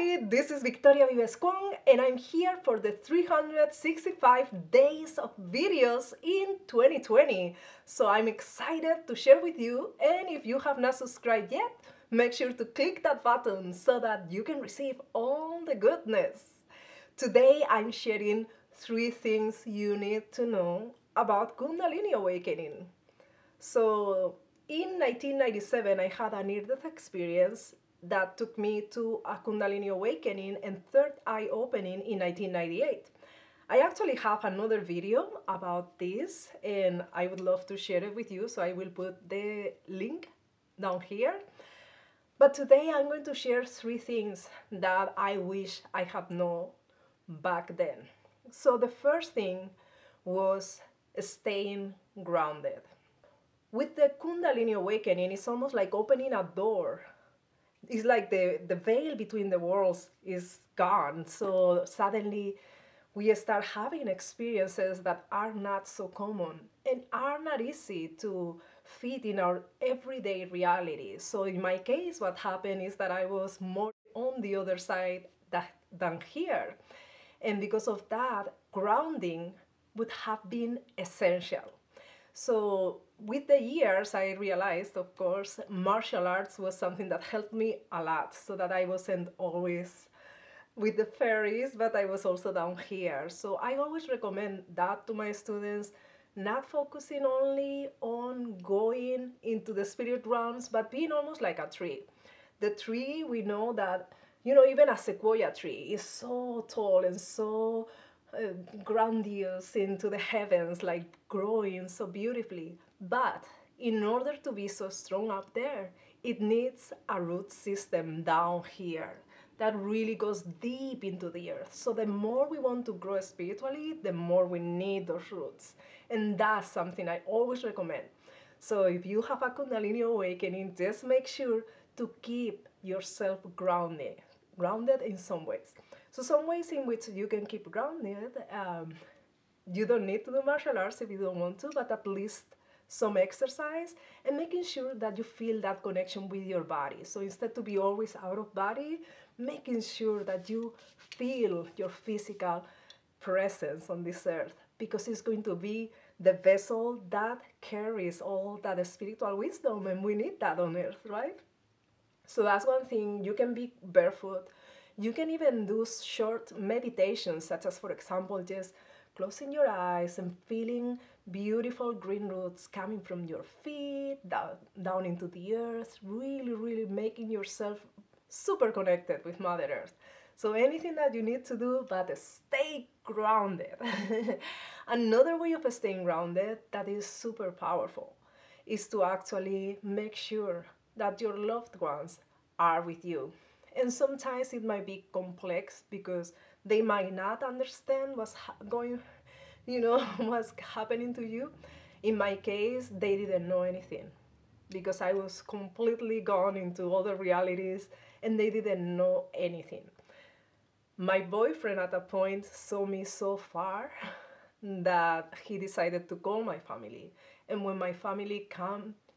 Hi, this is Victoria Vives and I'm here for the 365 days of videos in 2020. So I'm excited to share with you, and if you have not subscribed yet, make sure to click that button so that you can receive all the goodness. Today I'm sharing 3 things you need to know about Kundalini awakening. So in 1997, I had a near-death experience that took me to a Kundalini awakening and third eye opening in 1998. I actually have another video about this and I would love to share it with you, so I will put the link down here. But today I'm going to share 3 things that I wish I had known back then. So the first thing was staying grounded. With the Kundalini awakening, it's almost like opening a door. It's like the veil between the worlds is gone. So suddenly we start having experiences that are not so common and are not easy to fit in our everyday reality. So in my case, what happened is that I was more on the other side than here. And because of that, grounding would have been essential. So with the years, I realized, of course, martial arts was something that helped me a lot, so that I wasn't always with the fairies, but I was also down here. So I always recommend that to my students, not focusing only on going into the spirit realms, but being almost like a tree. The tree, we know that, even a sequoia tree is so tall and so grandiose into the heavens, like growing so beautifully. But in order to be so strong up there, it needs a root system down here that really goes deep into the earth. So the more we want to grow spiritually, the more we need those roots. And that's something I always recommend. So if you have a Kundalini awakening, just make sure to keep yourself grounded in some ways. So some ways in which you can keep grounded, you don't need to do martial arts if you don't want to, but at least some exercise and making sure that you feel that connection with your body. So instead to be always out of body, making sure that you feel your physical presence on this earth, because it's going to be the vessel that carries all that spiritual wisdom, and we need that on earth, right? So that's one thing. You can be barefoot. You can even do short meditations, such as, for example, just closing your eyes and feeling beautiful green roots coming from your feet down into the earth, really making yourself super connected with Mother Earth. So anything that you need to do, but stay grounded. Another way of staying grounded that is super powerful is to actually make sure that your loved ones are with you. And sometimes it might be complex because they might not understand what's what's happening to you. In my case, they didn't know anything because I was completely gone into other realities and they didn't know anything. My boyfriend at a point saw me so far that he decided to call my family. And when my family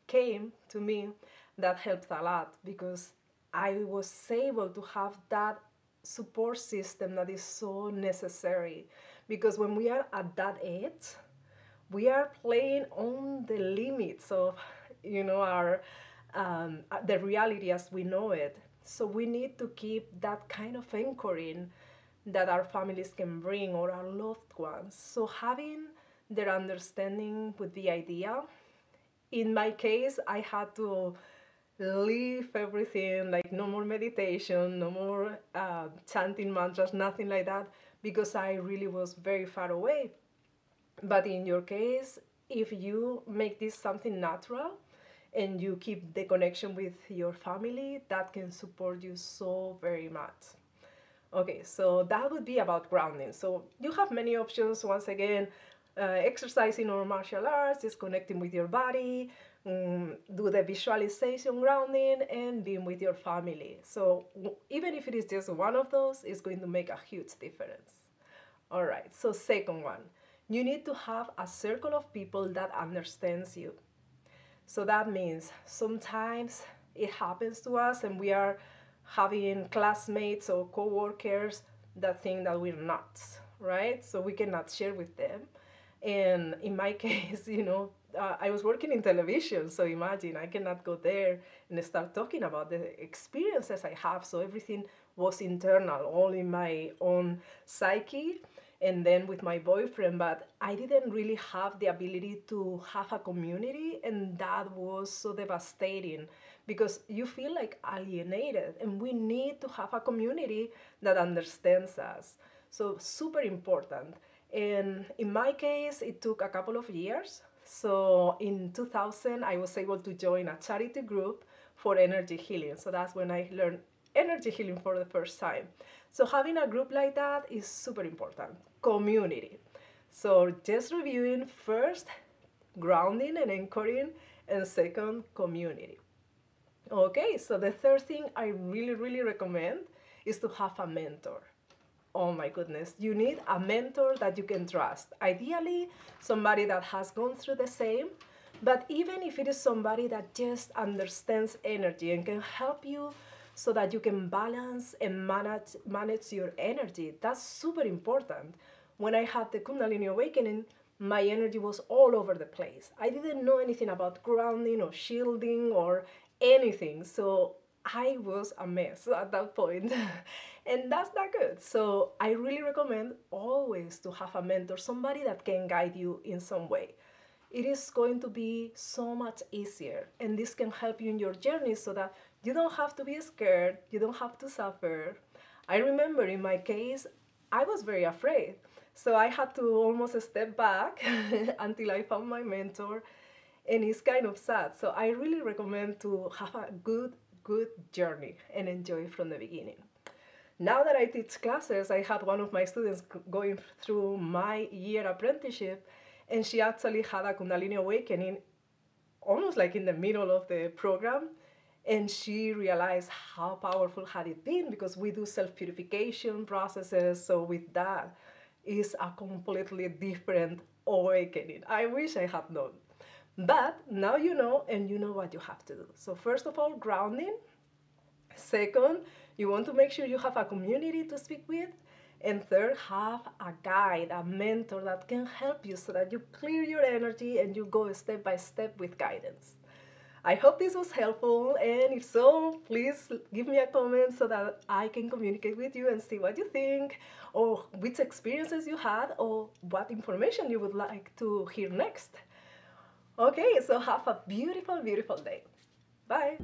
came to me, that helped a lot because I was able to have that support system that is so necessary. Because when we are at that age, we are playing on the limits of, our the reality as we know it. So we need to keep that kind of anchoring that our families can bring, or our loved ones. So having their understanding with the idea. In my case, I had to leave everything, like no more meditation, no more chanting mantras, nothing like that, because I really was very far away. But in your case, if you make this something natural and you keep the connection with your family, that can support you so very much. Okay, so that would be about grounding. So you have many options. Once again, exercising or martial arts, just connecting with your body, do the visualization grounding, and being with your family. So even if it is just one of those, it's going to make a huge difference. All right, so second one, you need to have a circle of people that understands you. So that means sometimes it happens to us and we are having classmates or co-workers that think that we're nuts, right? So we cannot share with them. And in my case, I was working in television, so imagine I cannot go there and start talking about the experiences I have. So everything was internal, all in my own psyche, and then with my boyfriend. But I didn't really have the ability to have a community, and that was so devastating because you feel like alienated, and we need to have a community that understands us. So super important. And in my case, it took a couple of years. So in 2000, I was able to join a charity group for energy healing. So that's when I learned energy healing for the first time. So having a group like that is super important. Community. So just reviewing: first, grounding and anchoring, and second, community. Okay, so the third thing I really, really recommend is to have a mentor. Oh my goodness, you need a mentor that you can trust. Ideally, somebody that has gone through the same, but even if it is somebody that just understands energy and can help you so that you can balance and manage your energy, that's super important. When I had the Kundalini awakening, my energy was all over the place. I didn't know anything about grounding or shielding or anything, so I was a mess at that point. And that's not good. So I really recommend always to have a mentor, somebody that can guide you in some way. It is going to be so much easier, and this can help you in your journey so that you don't have to be scared, you don't have to suffer. I remember in my case, I was very afraid. So I had to almost step back until I found my mentor, and it's kind of sad. So I really recommend to have a good journey and enjoy it from the beginning. Now that I teach classes, I had one of my students going through my year apprenticeship, and she actually had a Kundalini awakening almost like in the middle of the program, and she realized how powerful had it been because we do self-purification processes. So with that is a completely different awakening. I wish I had known. But now you know, and you know what you have to do. So first of all, grounding. Second, you want to make sure you have a community to speak with. And third, have a guide, a mentor that can help you so that you clear your energy and you go step by step with guidance. I hope this was helpful, and if so, please give me a comment so that I can communicate with you and see what you think, or which experiences you had, or what information you would like to hear next. Okay, so have a beautiful, beautiful day. Bye.